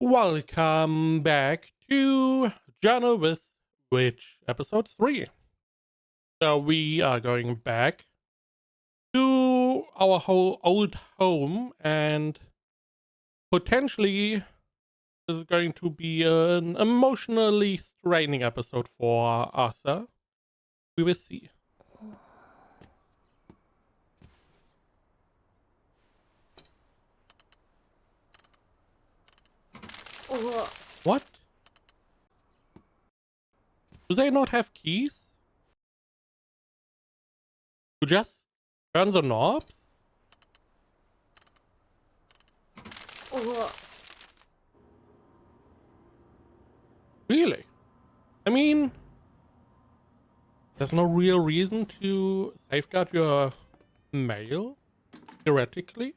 Welcome back to Journal with Witch, episode 3. So we are going back to our whole old home, and potentially this is going to be an emotionally straining episode for Arthur. We will see. What? Do they not have keys? To just turn the knobs? Really? I mean, there's no real reason to safeguard your mail, theoretically.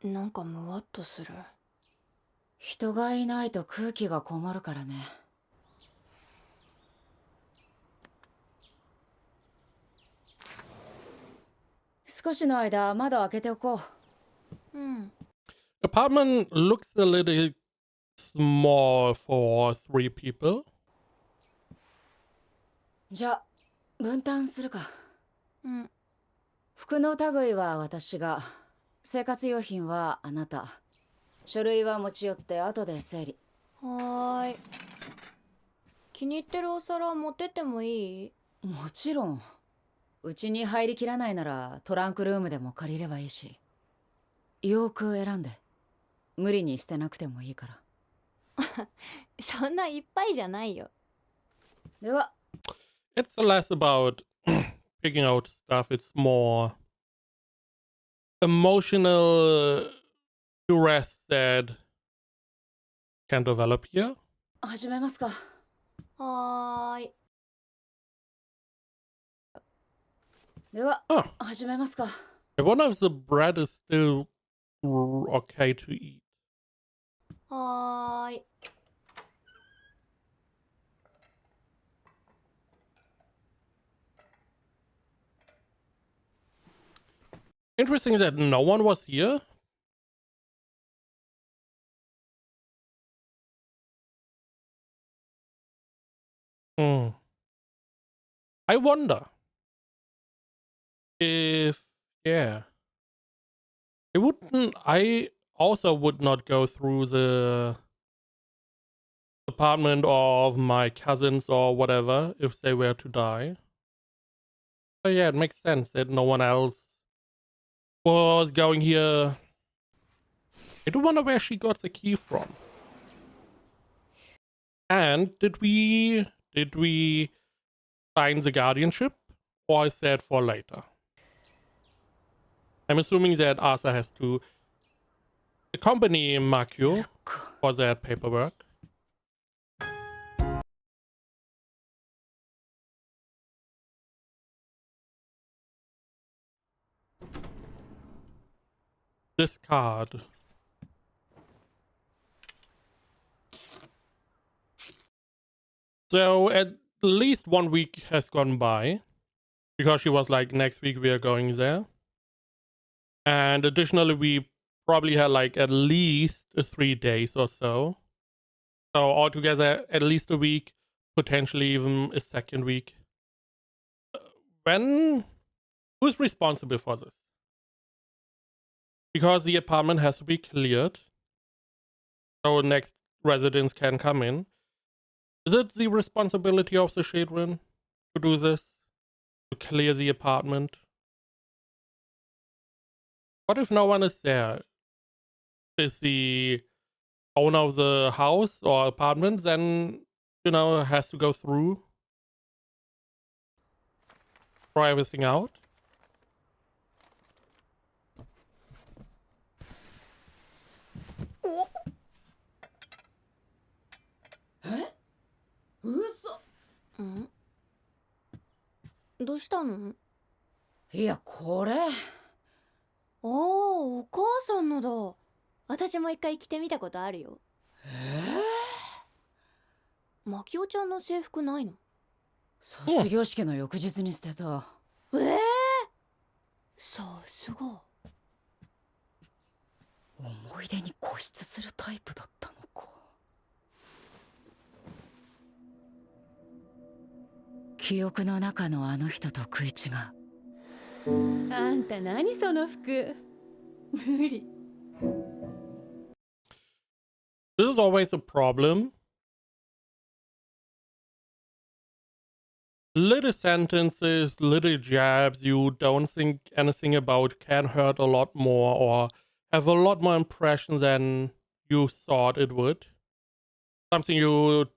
なんかムワっとする。人がいないと空気がこもるからね。少しの間窓開けておこう。Apartment looks a little small for 3 people. じゃあ分担するか。服の類は私が、生活用品はあなた、書類は持ち寄って後で整理。はーい。気に入ってるお皿持ってってもいい？もちろん。うちに入りきらないならトランクルームでも借りればいいし。よく選んで。無理に捨てなくてもいいから。そんないっぱいじゃないよ。では。It's less about picking out stuff, it's more emotional duress that can develop here. 始めますか。はーい。では、Oh, 始めますか。I wonder if the bread is still okay to eat. はーい。Interesting that no one was here. I wonder if, yeah. I also would not go through the apartment of my cousins or whatever if they were to die. So yeah, it makes sense that no one else was going here. I do wonder where she got the key from. And did we sign the guardianship, or is that for later? I'm assuming that Arthur has to accompany Makio for that paperwork. Discard. So at least 1 week has gone by, because she was like, next week we are going there. And additionally, we probably had like at least 3 days or so. So altogether, at least a week, potentially even a second week. Who's responsible for this? Because the apartment has to be cleared, so next residents can come in. Is it the responsibility of the Shadrin to do this? To clear the apartment? What if no one is there? Is the owner of the house or apartment then, has to go through? Try everything out?嘘。どうしたの？いや、これ。ああ、お母さんのだ。私も一回着てみたことあるよ。マキオちゃんの制服ないの？卒業式の翌日に捨てた。さすが。思い出に固執するタイプだったのか。記憶の中のあの人と食い違う。あんた何その服。無理。This is always a problem. Little sentences, little jabs you don't think anything about can hurt a lot more or have a lot more impression than you thought it would. Something you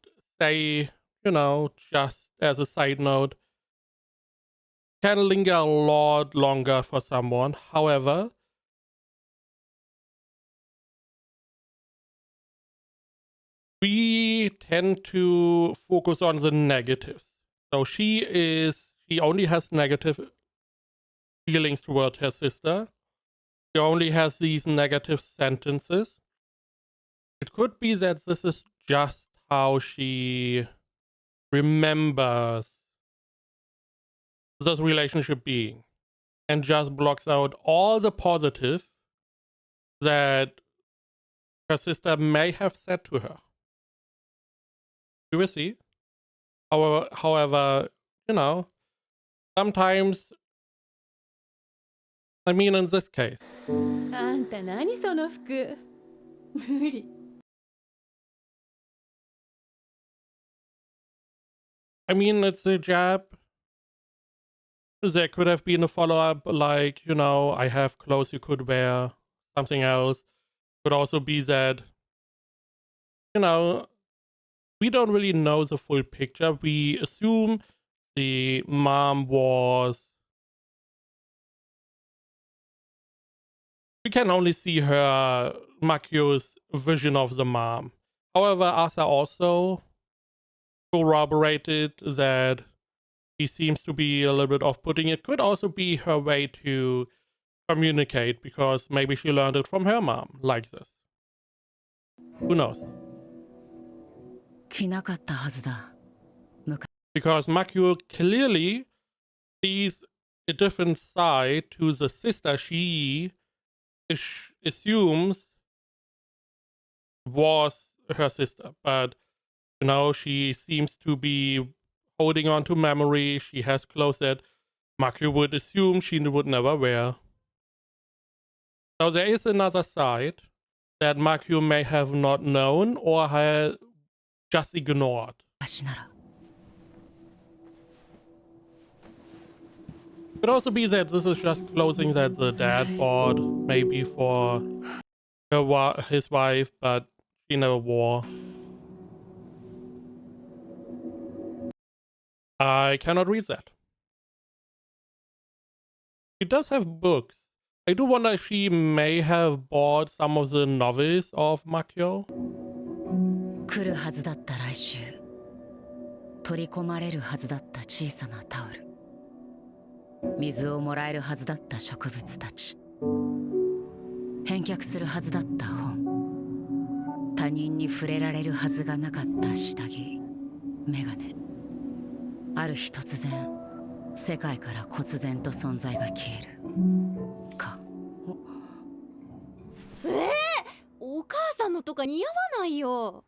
say, just as a side note, can linger a lot longer for someone. However, we tend to focus on the negatives. So she only has negative feelings toward her sister. She only has these negative sentences. It could be that this is just how she remembers this relationship being and just blocks out all the positive that her sister may have said to her. We will see. However, sometimes, I mean, in this case, あんた何その服。無理。I mean, it's a jab. There could have been a follow-up, like, I have clothes you could wear, something else. Could also be that, we don't really know the full picture. We assume the mom was... We can only see her, Makio's vision of the mom. However, Asa also corroborated that she seems to be a little bit off-putting. It could also be her way to communicate, because maybe she learned it from her mom, like this. Who knows? 着なかったはずだ。Because Makio clearly sees a different side to the sister she assumes was her sister. But, she seems to be holding on to memory. She has clothes that Makio would assume she would never wear. So there is another side that Makio may have not known or had just ignored. 私なら Could also be that this is just clothing that the dad bought, maybe for his wife, but she never wore. I cannot read that. She does have books. I do wonder if she may have bought some of the novels of Makio. 来るはずだった来週。取り込まれるはずだった小さなタオル。水をもらえるはずだった植物たち。返却するはずだった本。他人に触れられるはずがなかった下着。メガネ。ある日突然、世界から忽然と存在が消える。か。お母さんのとか似合わないよ。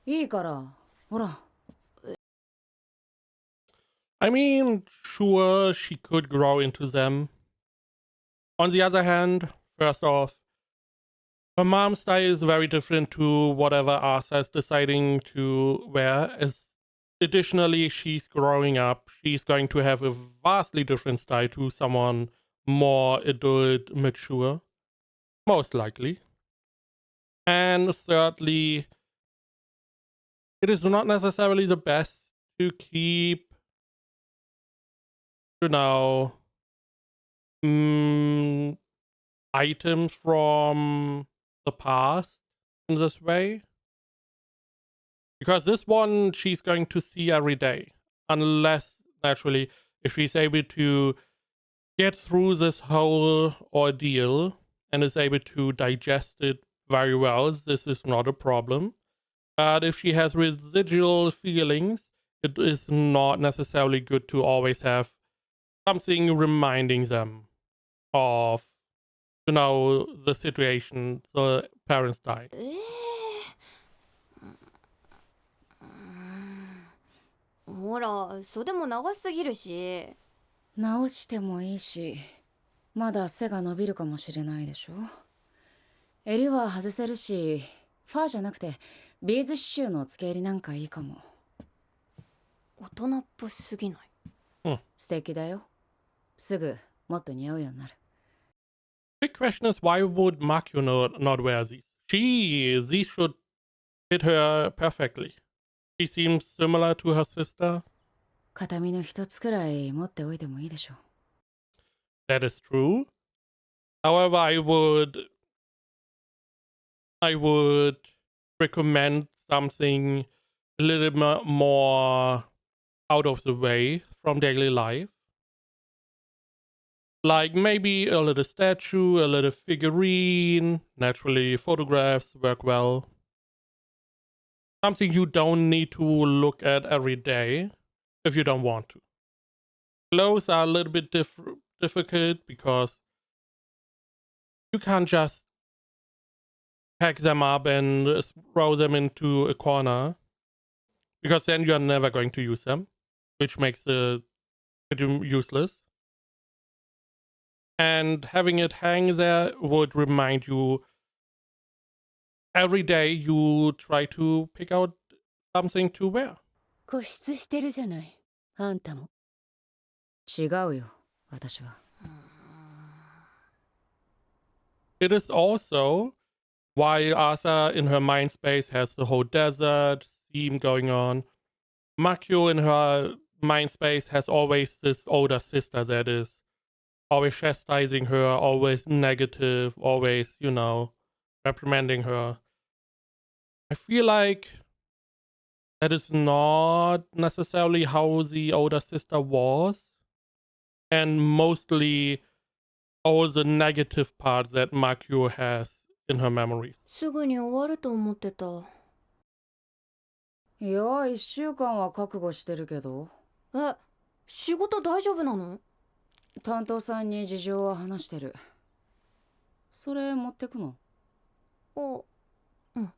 いいから、ほら。I mean, sure, she could grow into them. On the other hand, first off, her mom's style is very different to whatever Asa is deciding to wear. Additionally, she's growing up. She's going to have a vastly different style to someone more adult, mature. Most likely. And thirdly, it is not necessarily the best to keep, items from the past in this way. Because this one she's going to see every day. Unless, naturally, if she's able to get through this whole ordeal and is able to digest it very well, this is not a problem. But if she has residual feelings, it is not necessarily good to always have something reminding them of, the situation. The parents died. ほら袖も長すぎるし。直してもいいし、まだ背が伸びるかもしれないでしょ。襟は外せるし、ファーじゃなくてビーズ刺繍の付け襟なんかいいかも。大人っぽすぎない？素敵だよ。すぐもっと似合うようになる。Big question is, why would Makio not wear these? These should fit her perfectly. She seems similar to her sister. 形見の一つくらい持っておいてもいいでしょ。 That is true. However, I would recommend something a little more out of the way from daily life. Like maybe a little statue, a little figurine. Naturally, photographs work well. Something you don't need to look at every day if you don't want to. Clothes are a little bit difficult because you can't just pack them up and throw them into a corner, because then you're never going to use them, which makes it pretty useless. And having it hang there would remind you every day you try to pick out something to wear. 固執してるじゃない、あんたも。違うよ、私は。It is also why Asa in her mind space has the whole desert theme going on. Makio in her mind space has always this older sister that is always chastising her, always negative, always, reprimanding her. I feel like that is not necessarily how the older sister was, and mostly all the negative parts that Makio has in her memories. すぐに終わると思ってた。いや、1週間は覚悟してるけど。え、仕事大丈夫なの？担当さんに事情は話してる。それ持ってくの？お、うん。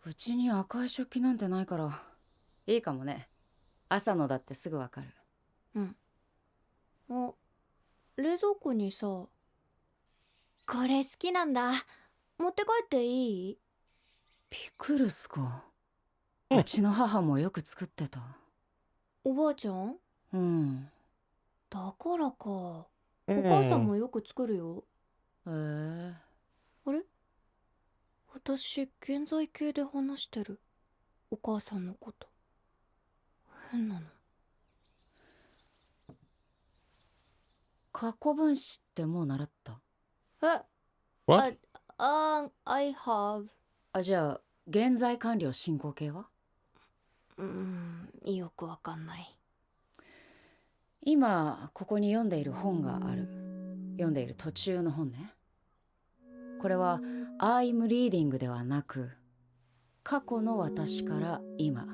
うちに赤い食器なんてないから、いいかもね。朝のだってすぐわかる。うん。あ、冷蔵庫にさ、これ好きなんだ。持って帰っていい？ピクルスか。うんうちの母もよく作ってた。おばあちゃん？うん。だからか。お母さんもよく作るよ。あれ？私、現在形で話してる。お母さんのこと。変なの。過去分詞ってもう習った？え、What? I have。あ、じゃあ、現在完了進行形は？よくわかんない。今、ここに読んでいる本がある。読んでいる途中の本ね。これは I'm reading ではなく、過去の私から今、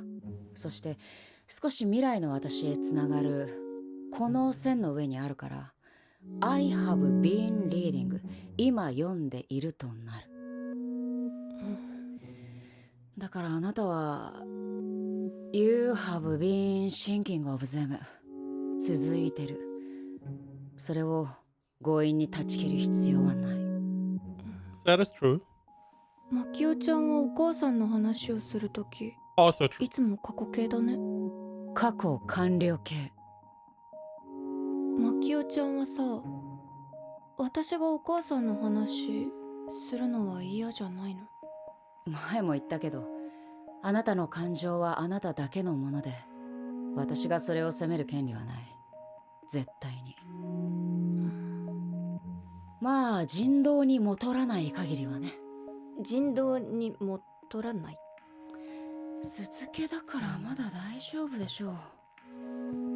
そして少し未来の私へつながるこの線の上にあるから、I have been reading 今読んでいるとなる。だからあなたは You have been thinking of them 続いてる。それを強引に断ち切る必要はない。That is true. マキオちゃんはお母さんの話をするとき、 Also true. いつも過去形だね。過去完了形。マキオちゃんはさ、私がお母さんの話するのは嫌じゃないの？前も言ったけど、あなたの感情はあなただけのもので、私がそれを責める権利はない。絶対に。まあ人道に戻らない限りはね。人道に戻らない？酢漬けだからまだ大丈夫でしょう。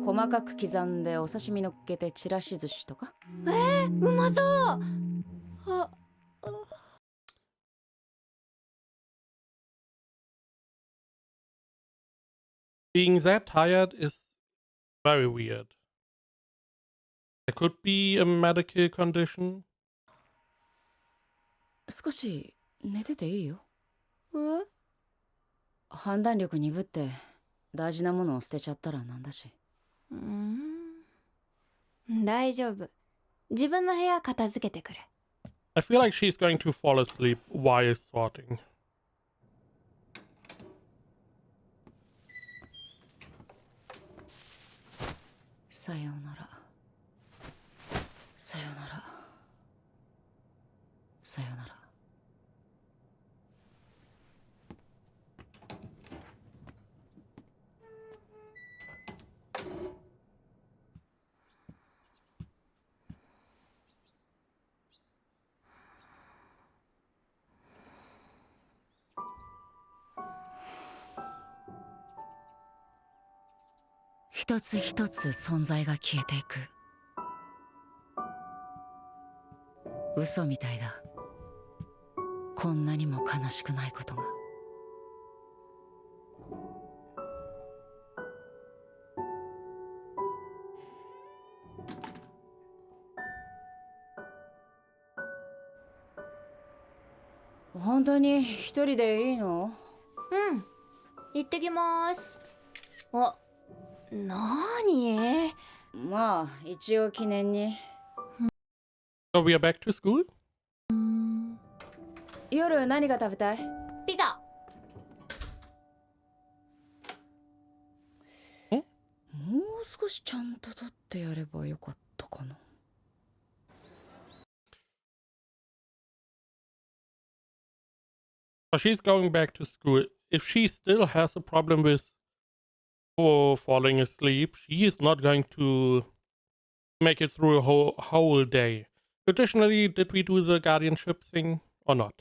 細かく刻んでお刺身のっけてちらし寿司とか。うまそう。あ、Being that tired is very weird. There could be a medical condition. 少し寝てていいよ。え、判断力鈍って大事なものを捨てちゃったらなんだし。大丈夫。自分の部屋片付けてくる。I feel like she's going to fall asleep while sorting. さようなら。さようなら。さようなら。一つ一つ存在が消えていく。嘘みたいだ。こんなにも悲しくないことが。本当に一人でいいの？うん。行ってきます。あ、なーに？まあ一応記念に。So we are back to school? 夜何が食べたい？ピザ。もう少しちゃんと取ってやればよかったかな。So she's going back to school. If she still has a problem with falling asleep, she is not going to make it through a whole day. Traditionally, did we do the guardianship thing or not?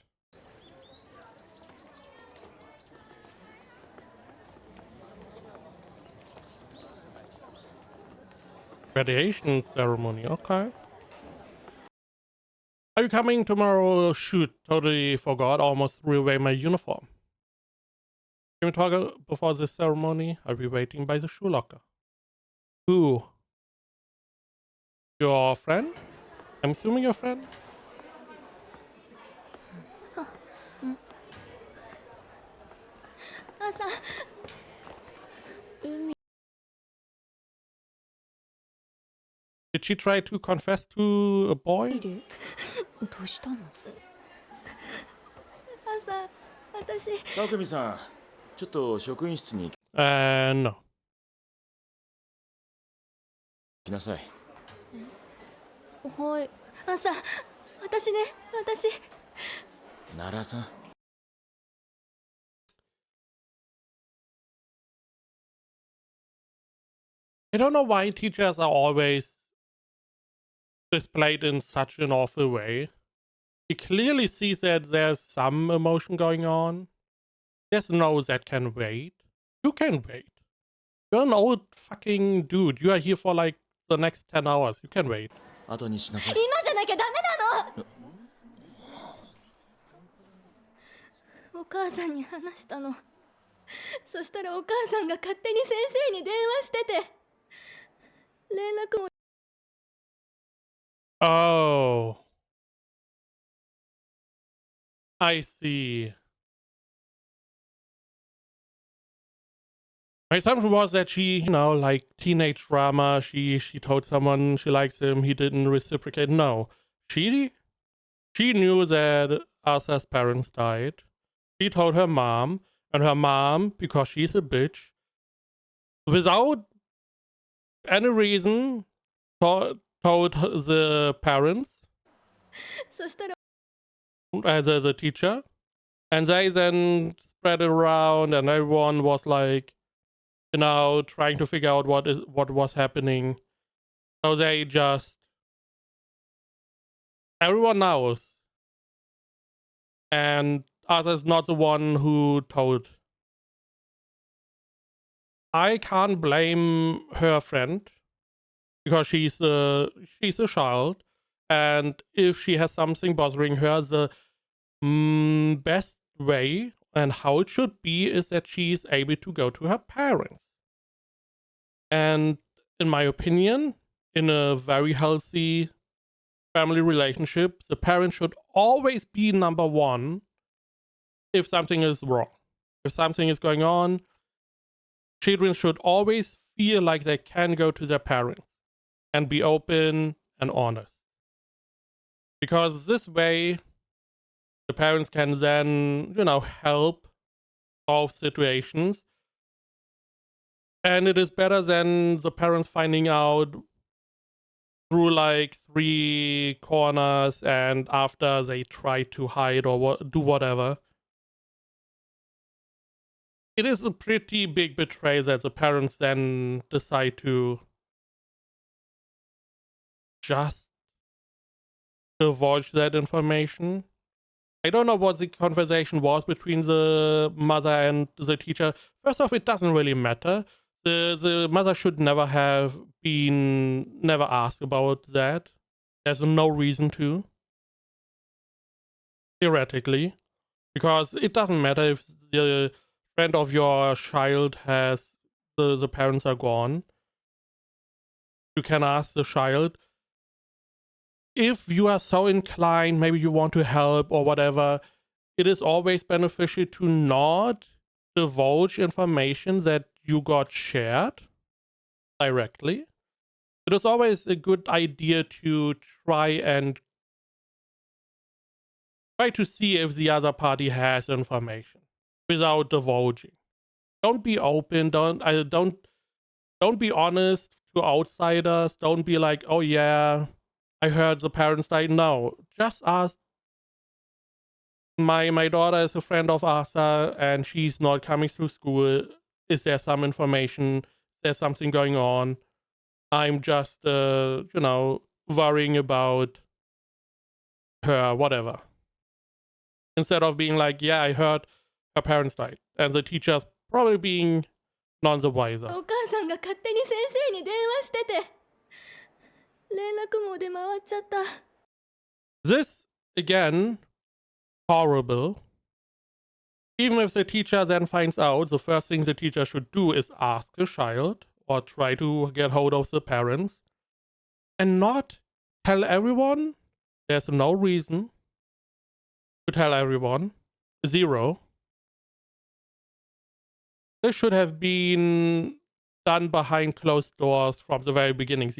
Graduation ceremony, okay. Are you coming tomorrow? Shoot, totally forgot. Almost threw away my uniform. Can we talk before the ceremony? I'll be waiting by the shoe locker. Who? Your friend? I'm assuming your friend? Did she try to confess to a boy? どうしたの？朝、私。匠さん、ちょっと職員室に No. 来なさい。はい。朝、私ね、私。奈良さん。I don't know why teachers are always displayed in such an awful way. He clearly sees that there's some emotion going on. There's no that can wait. You can wait. You're an old fucking dude. You are here for like the next 10 hours. You can wait. 後にしなさい。今じゃなきゃダメなの。お母さんに話したの。そしたらお母さんが勝手に先生に電話してて、連絡も。Oh. I see. My assumption was that she, like teenage drama, she told someone she likes him, he didn't reciprocate. No. She knew that Asa's parents died. She told her mom, and her mom, because she's a bitch, without any reason, told the parents, そしたら as the teacher, and they then spread it around, and everyone was like, trying to figure out what was happening. So they just, everyone knows, and Asa's not the one who told. I can't blame her friend because she's a child, and if she has something bothering her, the best way and how it should be is that she is able to go to her parents. And in my opinion, in a very healthy family relationship, the parent should always be number one if something is wrong. If something is going on, children should always feel like they can go to their parents and be open and honest. Because this way, the parents can then, help solve situations. And it is better than the parents finding out through like 3 corners and after they try to hide or do whatever. It is a pretty big betrayal that the parents then decide to just divulge that information. I don't know what the conversation was between the mother and the teacher. First off, it doesn't really matter. The mother should never asked about that. There's no reason to. Theoretically. Because it doesn't matter if the friend of your child has the parents are gone. You can ask the child. If you are so inclined, maybe you want to help or whatever, it is always beneficial to not divulge information that you got shared directly. It is always a good idea to try to see if the other party has information without divulging. Don't be open. Don't be honest to outsiders. Don't be like, oh yeah, I heard the parents died. No, just ask. My daughter is a friend of Asa and she's not coming through school. Is there some information? Is there something going on? I'm just, worrying about her, whatever. Instead of being like, yeah, I heard her parents died. And the teacher's probably being none the wiser. お母さんが勝手に先生に電話してて、連絡網で回っちゃった。This, again, horrible. Even if the teacher then finds out, the first thing the teacher should do is ask the child or try to get hold of the parents and not tell everyone. There's no reason to tell everyone. 0. This should have been done behind closed doors from the very beginning.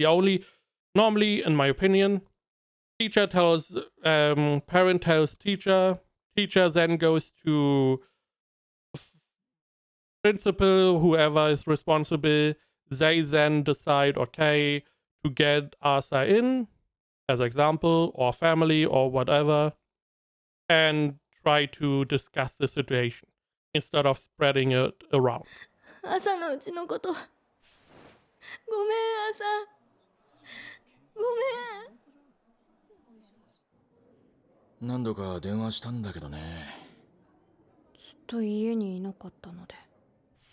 Normally, in my opinion, teacher tells, parent tells teacher then goes to principal, whoever is responsible. They then decide, okay, to get Asa in, as example, or family or whatever, and try to discuss the situation instead of spreading it around. 朝のうちのこと、ごめん朝、ごめん。何度か電話したんだけどね。ずっと家にいなかったので。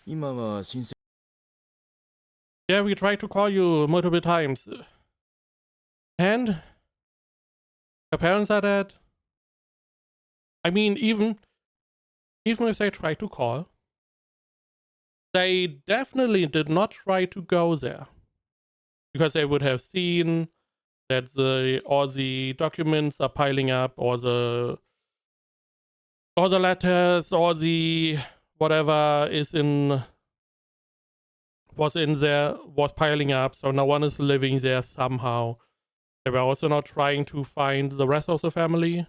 今は親戚。Yeah, we tried to call you multiple times. And your parents are dead. I mean, even if they tried to call, they definitely did not try to go there. Because they would have seen that all the documents are piling up, or the letters, or the whatever was piling up, so no one is living there somehow. They were also not trying to find the rest of the family.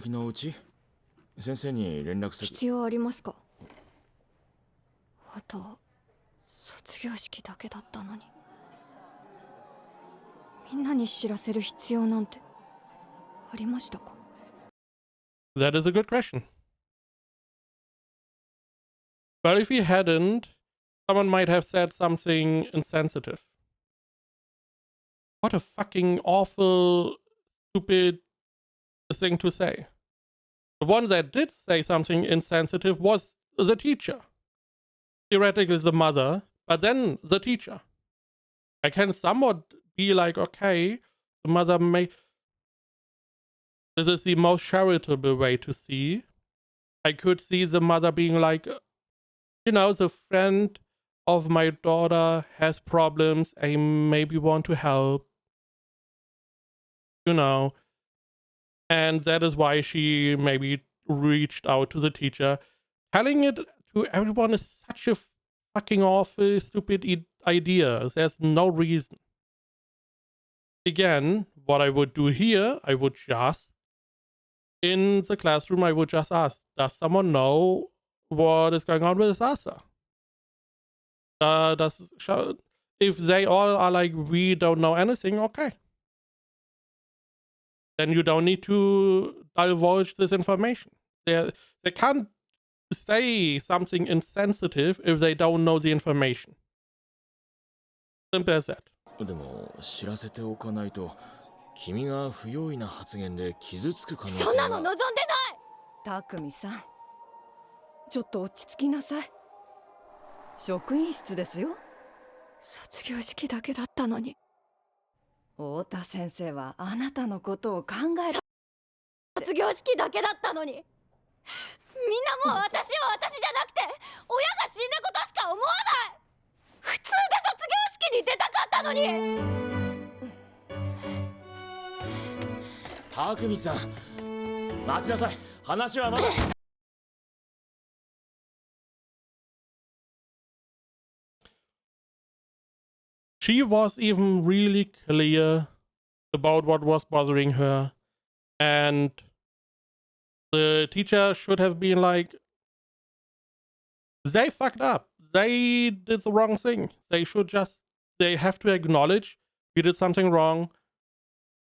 のうち先生に連絡先。必要ありますか？あと卒業式だけだったのに。みんなに知らせる必要なんてありましたか？ That is a good question. But if he hadn't, someone might have said something insensitive. What a fucking awful, stupid thing to say. The one that did say something insensitive was the teacher. Theoretically, the mother, but then the teacher. I can somewhat be like, okay, the mother may. This is the most charitable way to see. I could see the mother being like, the friend of my daughter has problems. I maybe want to help, you know. And that is why she maybe reached out to the teacher. Telling it to everyone is such a fucking awful, stupid idea. There's no reason. Again, what I would do here, I would just, in the classroom, I would just ask, does someone know what is going on with Asa? If they all are like, we don't know anything, okay. Then you don't need to divulge this information. They can't say something insensitive if they don't know the information. Simple as that. でも知らせておかないと君が不用意な発言で傷つく可能性が。そんなの望んでない。たくみさん、ちょっと落ち着きなさい。職員室ですよ。卒業式だけだったのに。太田先生はあなたのことを考える。卒業式だけだったのに。みんなもう私を私じゃなくて親が死んだことしか思わない。普通で卒業式に出たかったのに。たくみさん、待ちなさい。話はまだ。She was even really clear about what was bothering her, and the teacher should have been like, they fucked up. They did the wrong thing. They have to acknowledge we did something wrong.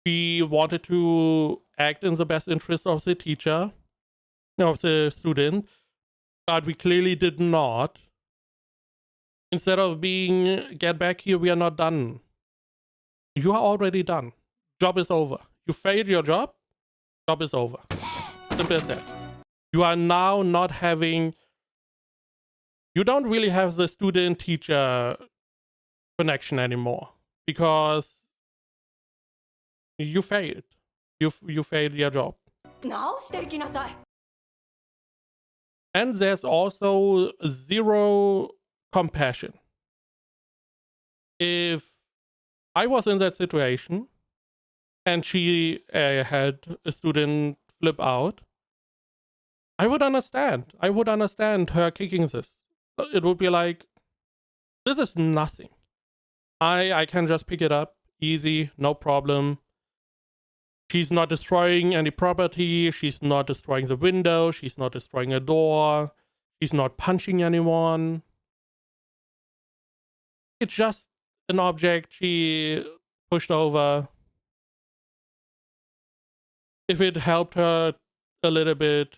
We wanted to act in the best interest of the teacher, of the student, but we clearly did not. Instead of being, get back here, we are not done. You are already done. Job is over. You failed your job. Job is over. Simple as that. You are now not having, you don't really have the student-teacher connection anymore because you failed. You failed your job. 直していきなさい。 And there's also zero compassion. If I was in that situation and she had a student flip out, I would understand. I would understand her kicking this. It would be like, this is nothing. I can just pick it up easy, no problem. She's not destroying any property. She's not destroying the window. She's not destroying a door. She's not punching anyone. It's just an object she pushed over. If it helped her a little bit,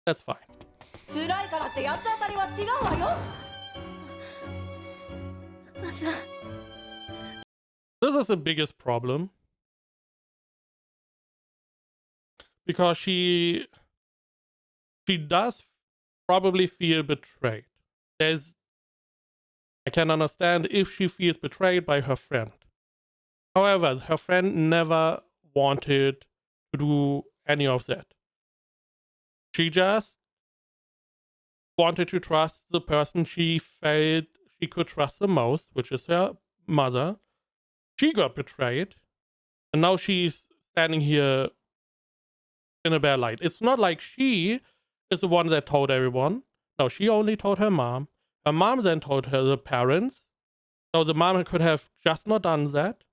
that's fine. 辛いからって八つ当たりは違うわよ。This is the biggest problem. Because she does probably feel betrayed. I can understand if she feels betrayed by her friend. However, her friend never wanted to do any of that. She just wanted to trust the person she felt she could trust the most, which is her mother. She got betrayed, and now she's standing here in a bad light. It's not like she is the one that told everyone. No, she only told her mom. Her mom then told her the parents. So the mom could have just not done that.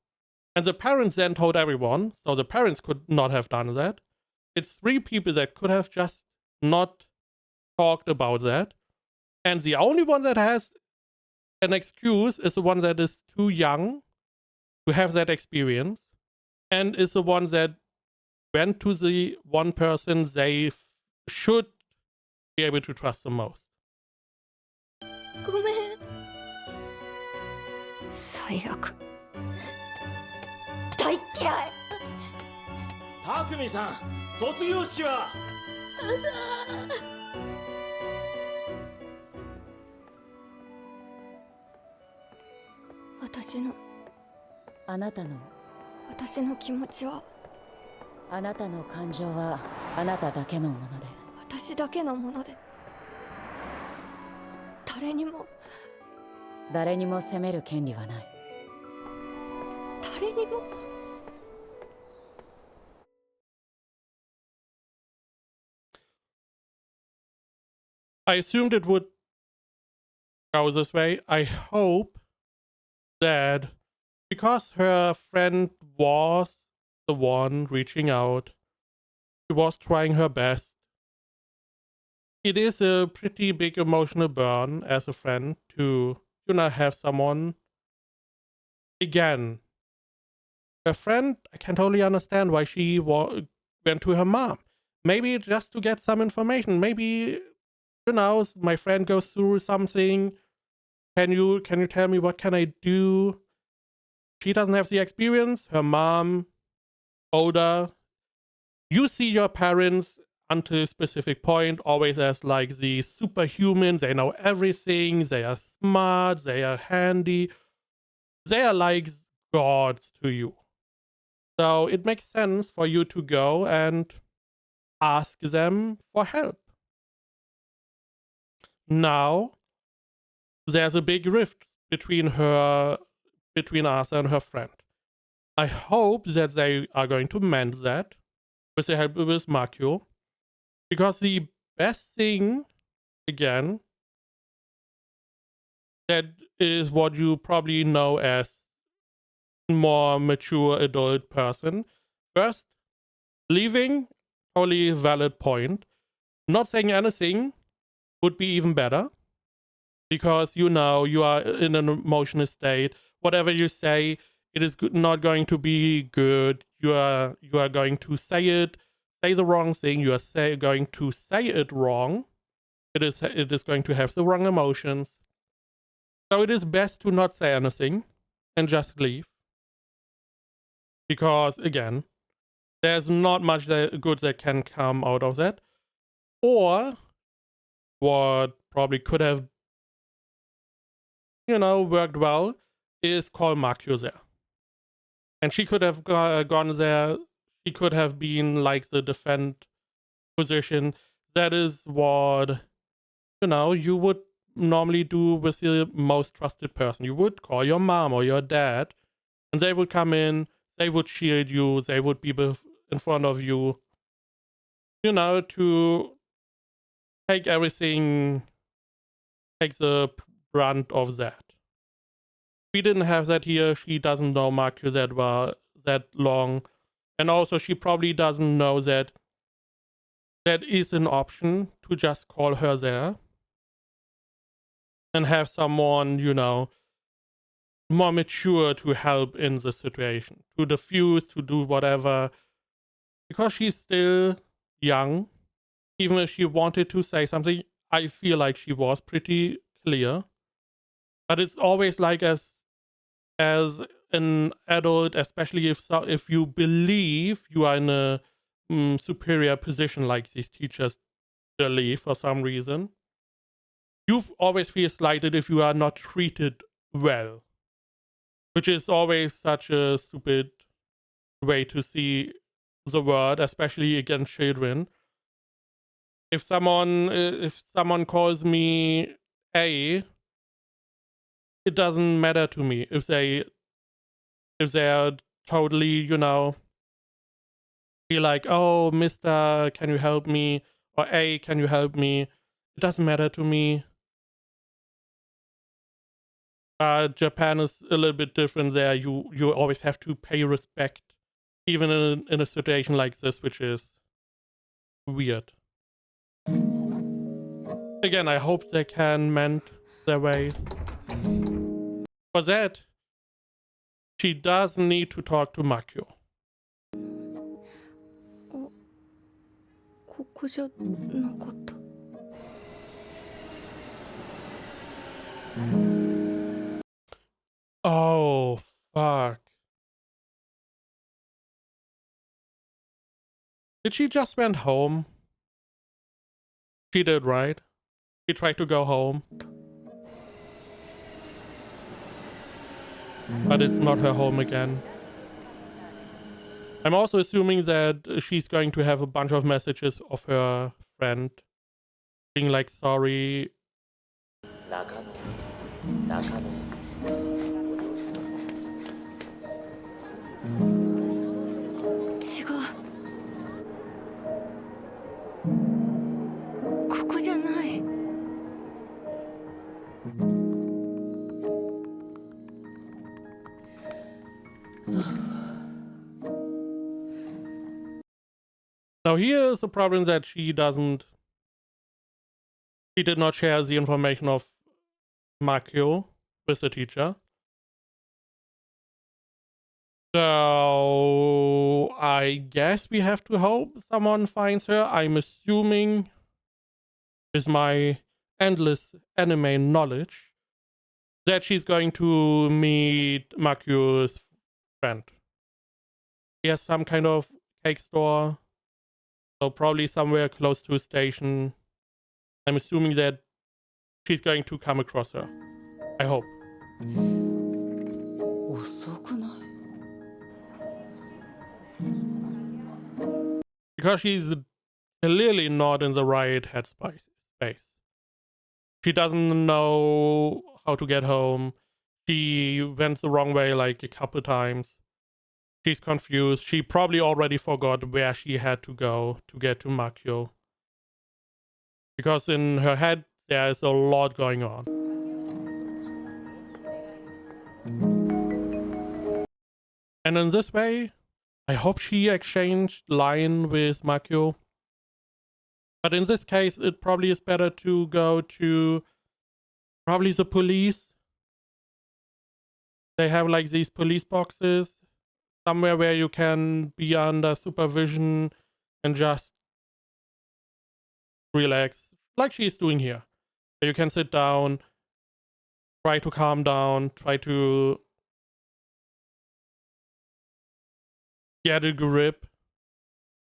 And the parents then told everyone. So the parents could not have done that. It's three people that could have just not talked about that. And the only one that has an excuse is the one that is too young to have that experience. And is the one that went to the one person they should be able to trust the most. ごめん。最悪。大嫌い。たくみさん、卒業式は。あなたの私の気持ちはあなたの感情はあなただけのもので私だけのもので誰にも誰にも責める権利はない。誰にも。I assumed it would go this way. I hope that because her friend was the one reaching out, she was trying her best. It is a pretty big emotional burn as a friend to, have someone. Again, her friend, I can totally understand why she went to her mom. Maybe just to get some information. Maybe, my friend goes through something. Can you tell me what can I do? She doesn't have the experience. Her mom, older. You see your parents until a specific point always as like the superhumans. They know everything. They are smart. They are handy. They are like gods to you. So it makes sense for you to go and ask them for help. Now, there's a big rift between Arthur and her friend. I hope that they are going to mend that with the help with Makio. Because the best thing, again, that is what you probably know as more mature adult person. First, leaving, totally valid point. Not saying anything would be even better. Because you are in an emotional state. Whatever you say, it is not going to be good. You are going to say the wrong thing. You are going to say it wrong. It is going to have the wrong emotions. So it is best to not say anything and just leave. Because again, there's not much good that can come out of that. Or what probably could have worked well is call Makio there. And she could have gone there. She could have been like the defend position. That is what, you would normally do with the most trusted person. You would call your mom or your dad, and they would come in. They would shield you. They would be in front of you, to take everything, take the brunt of that. We didn't have that here. She doesn't know Makio that long. And also she probably doesn't know that that is an option to just call her there. And have someone, more mature to help in the situation. To diffuse, to do whatever. Because she's still young. Even if she wanted to say something, I feel like she was pretty clear. But it's always like as an adult, especially if you believe you are in a superior position like these teachers believe for some reason, you always feel slighted if you are not treated well, which is always such a stupid way to see the world, especially against children. If someone calls me A, it doesn't matter to me if they are totally, be like, oh, mister, can you help me? Or A, can you help me? It doesn't matter to me. Japan is a little bit different there. You always have to pay respect, even in a situation like this, which is weird. Again, I hope they can mend their ways. For that, she does need to talk to Makio. ここじゃなかった。Oh, fuck. Did she just went home? She did, right? She tried to go home. But it's not her home again. I'm also assuming that she's going to have a bunch of messages of her friend being like, sorry. 違う。ここじゃない。Now here is the problem that she did not share the information of Makio with the teacher. So I guess we have to hope someone finds her. I'm assuming, with my endless anime knowledge, that she's going to meet Makio's friend. He has some kind of cake store, so probably somewhere close to a station. I'm assuming that she's going to come across her. I hope. 遅くない？ Because she's clearly not in the right headspace. She doesn't know how to get home. She went the wrong way like a couple times. She's confused. She probably already forgot where she had to go to get to Makio. Because in her head, there is a lot going on. And in this way, I hope she exchanged line with Makio. But in this case, it probably is better to go to probably the police. They have like these police boxes somewhere where you can be under supervision and just relax, like she's doing here. You can sit down, try to calm down, try to get a grip,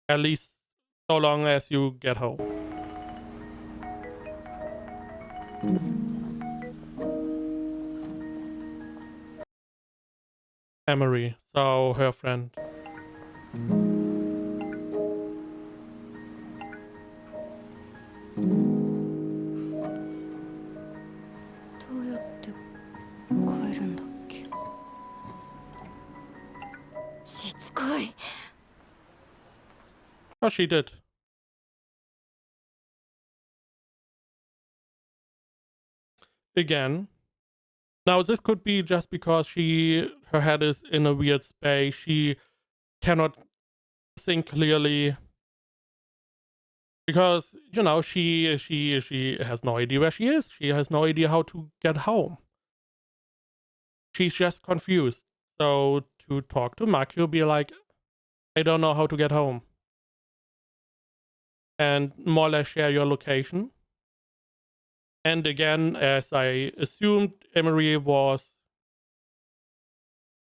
at least so long as you get home. Emery, so her friend. どうやって帰るんだっけ。しつこい。 Oh, she did. Again. Now, this could be just because her head is in a weird space. She cannot think clearly. Because, you know, she has no idea where she is. She has no idea how to get home. She's just confused. So to talk to Makio, be like, I don't know how to get home. And more or less share your location. And again, as I assumed, Emery was,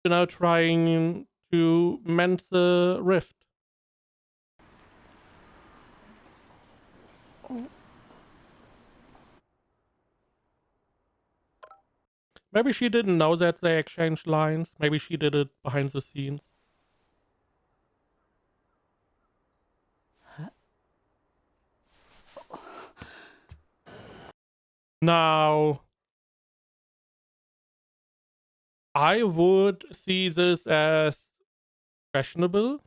you know, trying to mend the rift. Maybe she didn't know that they exchanged lines. Maybe she did it behind the scenes. Now, I would see this as questionable.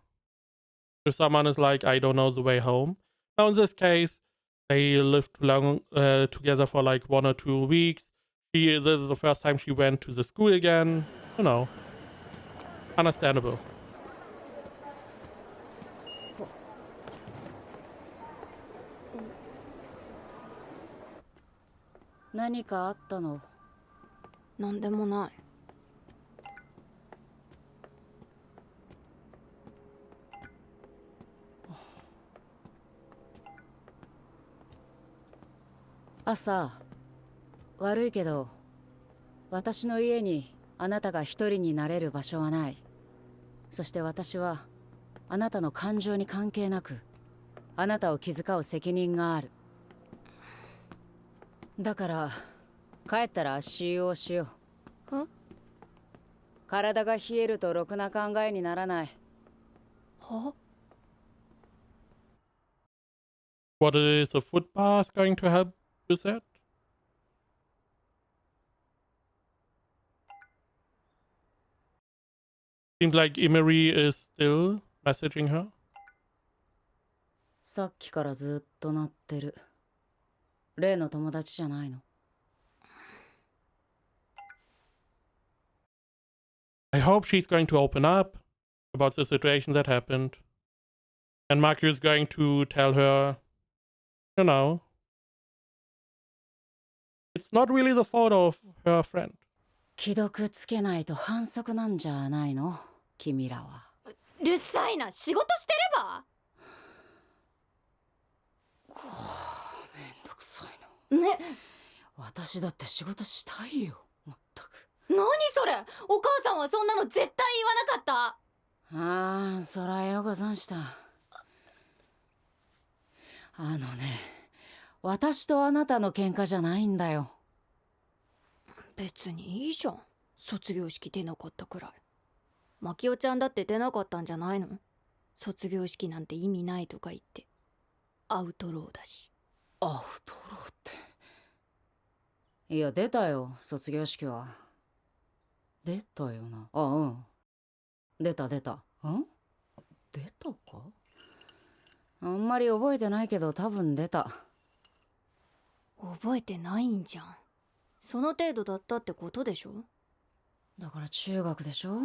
If someone is like, I don't know the way home. Now, in this case, they lived together for like 1 or 2 weeks. This is the first time she went to the school again. You know, understandable. 何かあったの？なんでもない。朝、悪いけど、私の家にあなたが一人になれる場所はない。そして私はあなたの感情に関係なく、あなたを気遣う責任がある。だから帰ったら足湯をしよう。体が冷えるとろくな考えにならない。は？ What is a foot bath going to help with that? Seems like Emery is still messaging her. さっきからずっと鳴ってる。例の友達じゃないの。I hope she's going to open up about the situation that happened. And Maku is going to tell her, you know, it's not really the fault of her friend. 既読つけないと反則なんじゃないの君らは。うるさいな、仕事してれば。めんどくさいな。ね、私だって仕事したいよ。まったく。何それ。お母さんはそんなの絶対言わなかった。ああ、そらよござんした。私とあなたの喧嘩じゃないんだよ。別にいいじゃん、卒業式出なかったくらい。マキオちゃんだって出なかったんじゃないの。卒業式なんて意味ないとか言って。アウトローだし。アウトローって。いや、出たよ、卒業式は。出たよな。あ、うん。出た。ん出たか？あんまり覚えてないけど多分出た。覚えてないんじゃん。その程度だったってことでしょ。だから中学でしょ。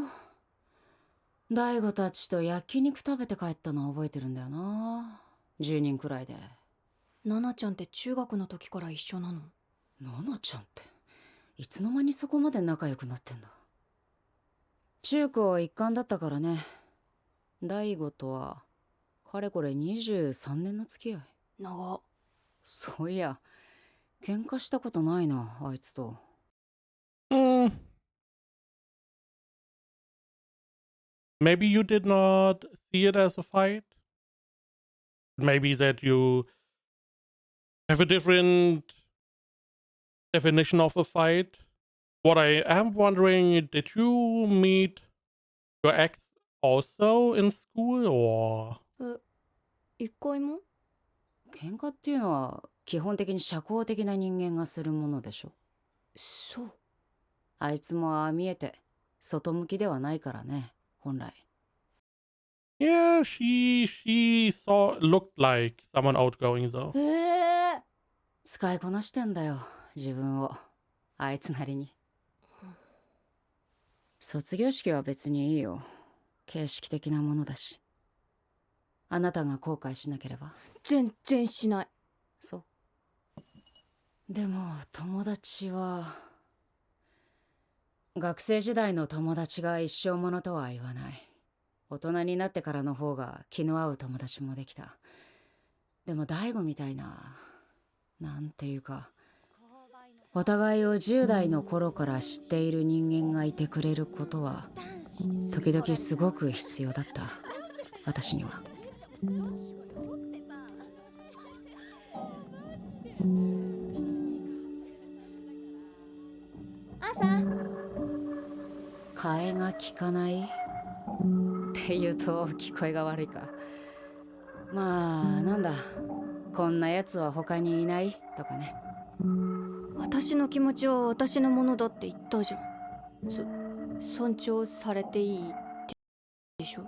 大悟たちと焼肉食べて帰ったのは覚えてるんだよな。10人くらいで。ナナちゃんって中学の時から一緒なの？ナナちゃんっていつの間にそこまで仲良くなってんだ。中高一貫だったからね。大悟とはかれこれ23年の付き合い。長。そういや喧嘩したことないな、あいつと。Maybe you did not see it as a fight. Maybe that you have a different definition of a fight. What I am wondering, did you meet your ex also in school or? 一回も？喧嘩っていうのは基本的に社交的な人間がするものでしょ。そう。あいつもああ見えて外向きではないからね、本来。Yeah, she looked like someone outgoing though. 使いこなしてんだよ、自分を。あいつなりに。卒業式は別にいいよ。形式的なものだし。あなたが後悔しなければ。全然しない。そう。でも友達は学生時代の友達が一生ものとは言わない。大人になってからの方が気の合う友達もできた。でも大悟みたいな、なんていうか、お互いを10代の頃から知っている人間がいてくれることは時々すごく必要だった、私には。替えが利かないって言うと聞こえが悪いか。まあなんだ、こんなやつは他にいないとかね。私の気持ちは私のものだって言ったじゃん。尊重されていいってでしょ。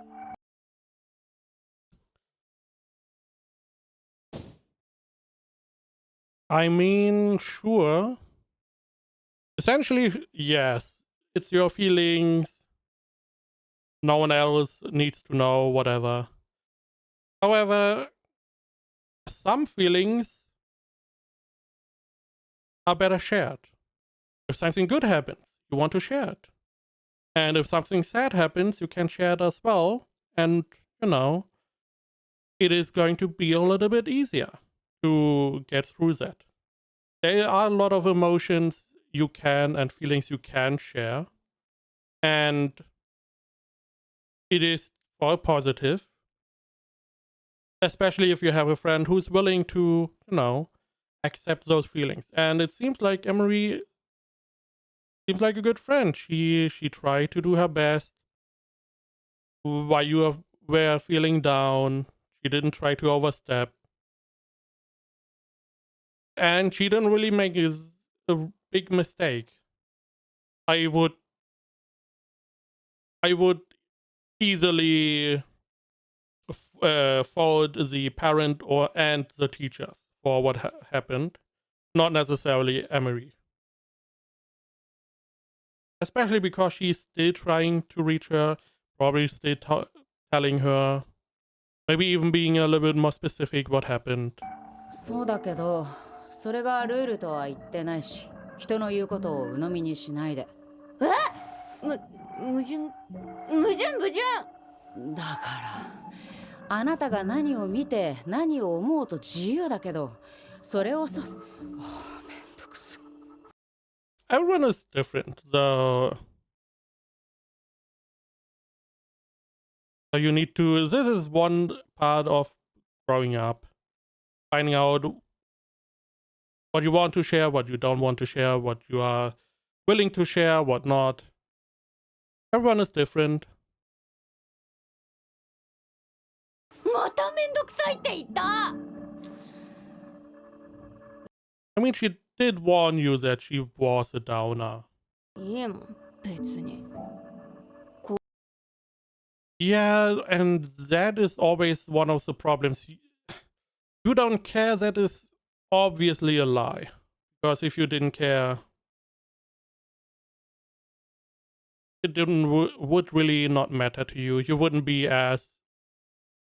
I mean, sure. Essentially, yes. It's your feelings. No one else needs to know, whatever. However, some feelings are better shared. If something good happens, you want to share it. And if something sad happens, you can share it as well. And, you know, it is going to be a little bit easier to get through that. There are a lot of emotions you can and feelings you can share. And it is all positive. Especially if you have a friend who's willing to, you know, accept those feelings. And it seems like Emery seems like a good friend. She tried to do her best while you were feeling down. She didn't try to overstep. And she didn't really make a big mistake. I would easily fault the parent and the teachers for what happened, not necessarily Emery. Especially because she's still trying to reach her, probably still telling her, maybe even being a little bit more specific what happened. そうだけど、それがルールとは言ってないし、人の言うことを鵜呑みにしないで。矛盾。だから、あなたが何を見て何を思うと自由だけど、それをめんどくさ。Everyone is different, so you need to. This is one part of growing up, finding out what you want to share, what you don't want to share, what you are willing to share, what not. Everyone is different. まためんどくさいって言った。I mean, she did warn you that she was a downer. いえもん、別に。Yeah, and that is always one of the problems. You don't care, that is obviously a lie. Because if you didn't care, it would really not matter to you. You wouldn't be as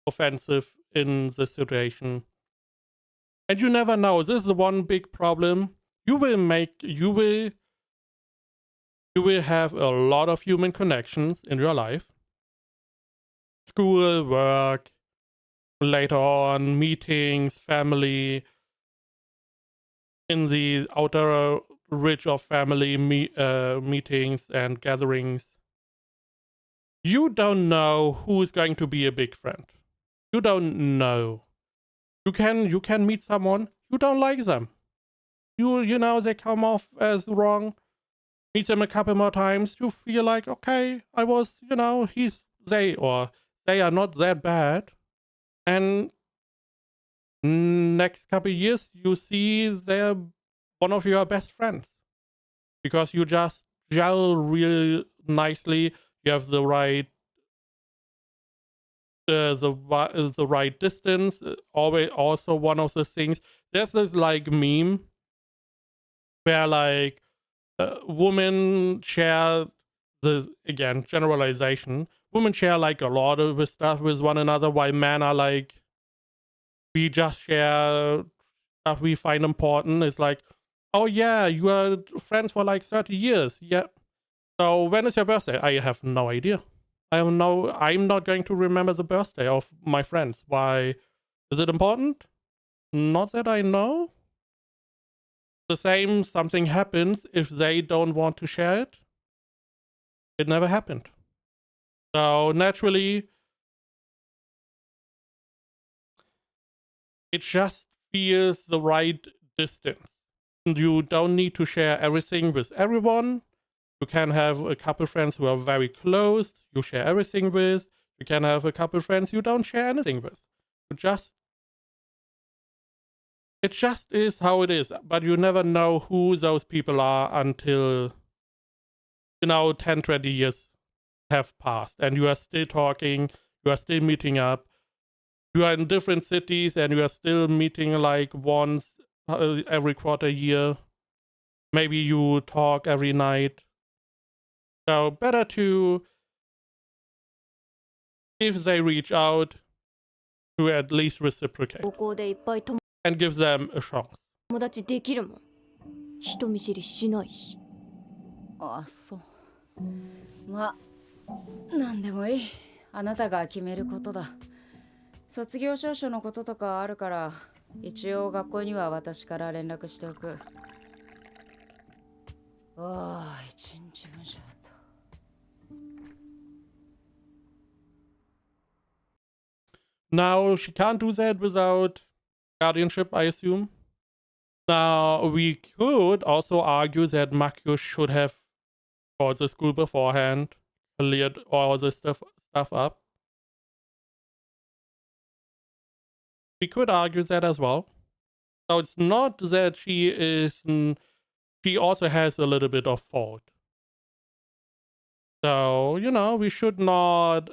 offensive in the situation. And you never know. This is the one big problem. You will have a lot of human connections in your life. School, work, later on, meetings, family, in the outer reach of family meetings and gatherings. You don't know who is going to be a big friend. You don't know. You can meet someone, you don't like them. You know they come off as wrong. Meet them a couple more times, you feel like, okay, I was, they are not that bad. And next couple years, you see they're one of your best friends. Because you just gel real nicely. You have the right the right distance. Always also one of the things. There's this like meme where like women share again generalization. Women share like a lot of stuff with one another, while men are like, we just share stuff we find important. It's like, oh yeah, you are friends for like 30 years. Yeah. So when is your birthday? I have no idea. I'm not going to remember the birthday of my friends. Why? Is it important? Not that I know. The same, something happens if they don't want to share it. It never happened. So naturally, it just feels the right distance. You don't need to share everything with everyone. You can have a couple friends who are very close, you share everything with. You can have a couple friends you don't share anything with. It just is how it is. But you never know who those people are until, 10, 20 years have passed. And you are still talking, you are still meeting up. You are in different cities and you are still meeting like once every quarter year. Maybe you talk every night. So better to, if they reach out, to at least reciprocate 高校でいっぱい友 and give them a chance. 達できるもん。人見知りしないし。あ、そう。まあ、なんでもいい。あなたが決めることだ。卒業証書のこととかあるから、一応学校には私から連絡しておく。ああ、一日分しゃべった。Now, she can't do that without guardianship, I assume. Now, we could also argue that Makio should have called the school beforehand, cleared all this stuff up. We could argue that as well. So it's not that she also has a little bit of fault. So, we should not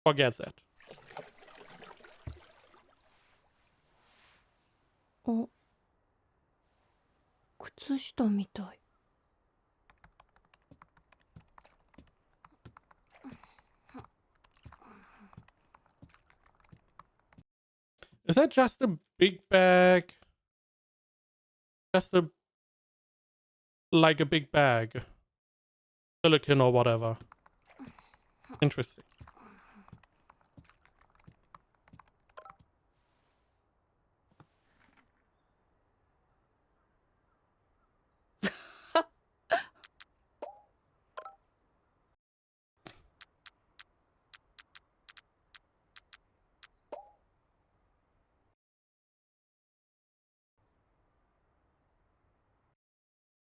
forgets it. あ、靴下みたい。Is that just a big bag? Just like a big bag. Silicon or whatever. Interesting.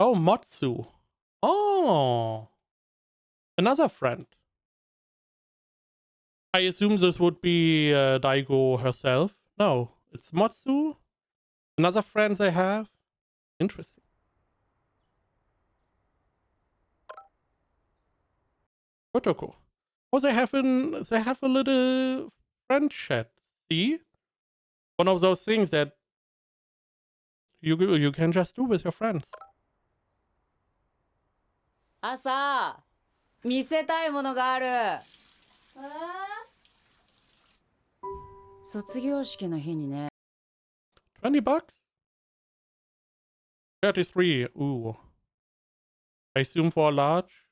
Oh, Motsu. Oh, another friend. I assume this would be Daigo herself. No, it's Motsu. Another friend they have. Interesting. Kotoko. Oh, they have a little friend chat. See, one of those things that you can just do with your friends. 朝見せたいものがある。卒業式の日にね。$20? 33. Ooh. I assume for a large.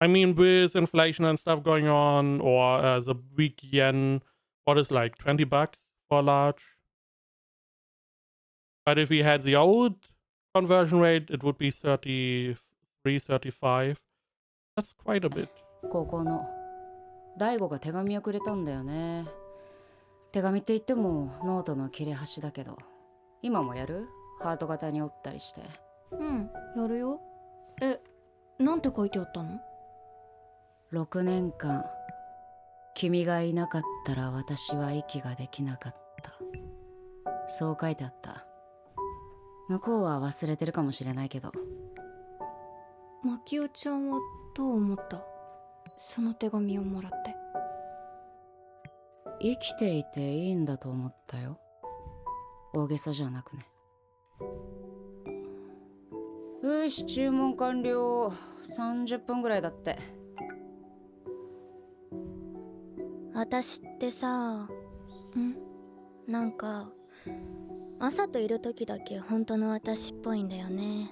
I mean, with inflation and stuff going on, or the weak yen, what is like $20 for a large? But if we had the old conversion rate, it would be 33, 35. That's quite a bit. 高校の大悟が手紙をくれたんだよね。手紙って言ってもノートの切れ端だけど、今もやる？ハート型に折ったりして。うん、やるよ。え、なんて書いてあったの？6年間君がいなかったら私は息ができなかった。そう書いてあった。向こうは忘れてるかもしれないけど。マキオちゃんはどう思った？その手紙をもらって。生きていていいんだと思ったよ。大げさじゃなくね。よし、注文完了。30分ぐらいだって。私ってさ、なんか朝といる時だけ本当の私っぽいんだよね。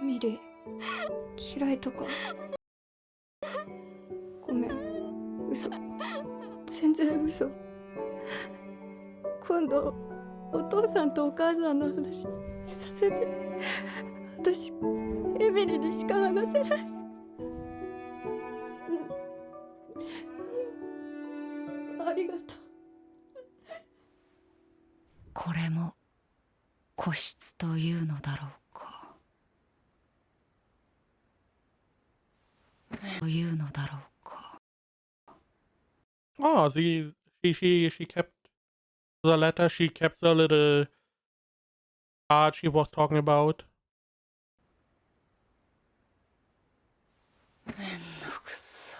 ミリ、嫌いとか。ごめん、嘘。全然嘘。今度お父さんとお母さんの話させて。私エミリにしか話せない。ありがとう。これも個室というのだろうか。というのだろうか。Oh, she kept the letter. She kept the little card she was talking about. めんどくさ。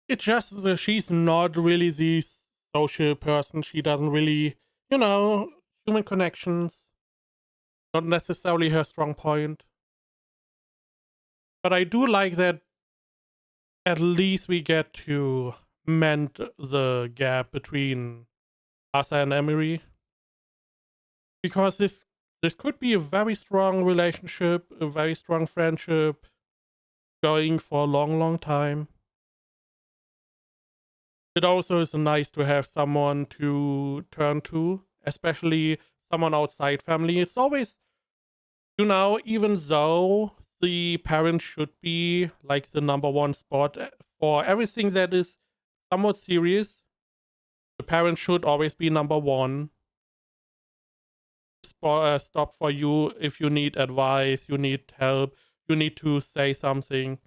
It's just that she's not really the social person. She doesn't really, human connections. Not necessarily her strong point. But I do like that at least we get to mend the gap between Asa and Emery. Because this this could be a very strong relationship, a very strong friendship, going for a long, long time. It also is nice to have someone to turn to, especially someone outside family. It's always, even though the parent should be like the number one spot for everything that is somewhat serious, the parent should always be number one. Stop for you if you need advice, you need help, you need to say something.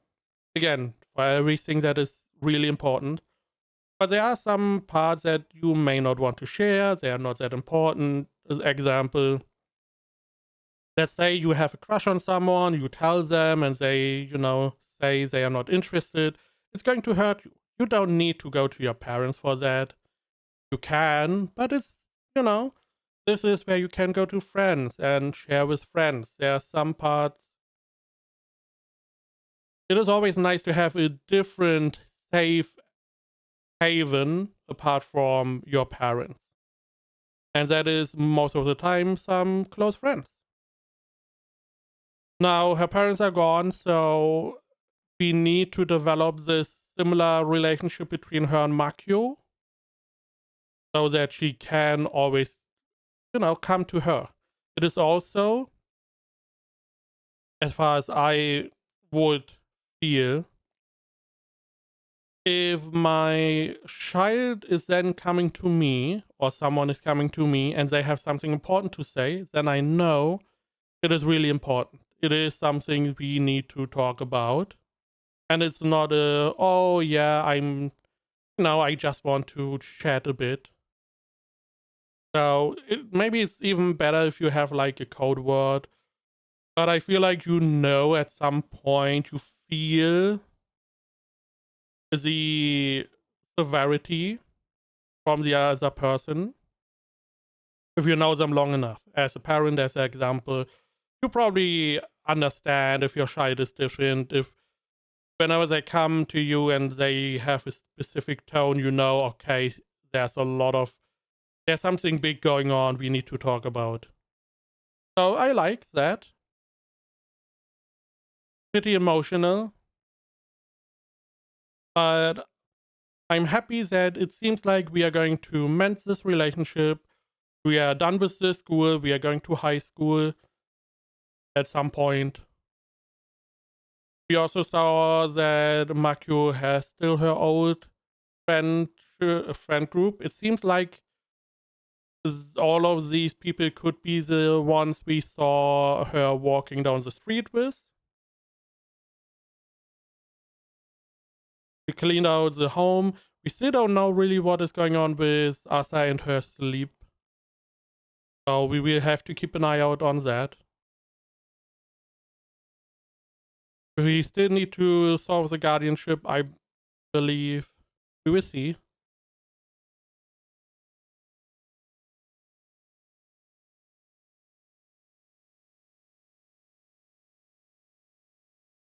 Again, for everything that is really important. But there are some parts that you may not want to share. They are not that important. As example, let's say you have a crush on someone, you tell them and they, say they are not interested. It's going to hurt you. You don't need to go to your parents for that. You can, but it's, this is where you can go to friends and share with friends. There are some parts. It is always nice to have a different safe haven apart from your parents. And that is most of the time some close friends. Now, her parents are gone, so we need to develop this similar relationship between her and Makio so that she can always, come to her. It is also, as far as I would feel, if my child is then coming to me or someone is coming to me and they have something important to say, then I know it is really important. It is something we need to talk about. And it's not I just want to chat a bit. So maybe it's even better if you have like a code word. But I feel like at some point you feel the severity from the other person. If you know them long enough. As a parent, as an example, you probably understand if your child is different. If whenever they come to you and they have a specific tone, okay, there's something big going on we need to talk about. So I like that. Pretty emotional. But I'm happy that it seems like we are going to mend this relationship. We are done with this school. We are going to high school at some point. We also saw that Makio has still her old friend group. It seems like all of these people could be the ones we saw her walking down the street with. We cleaned out the home. We still don't know really what is going on with Asa and her sleep. So we will have to keep an eye out on that. We still need to solve the guardianship, I believe. We will see.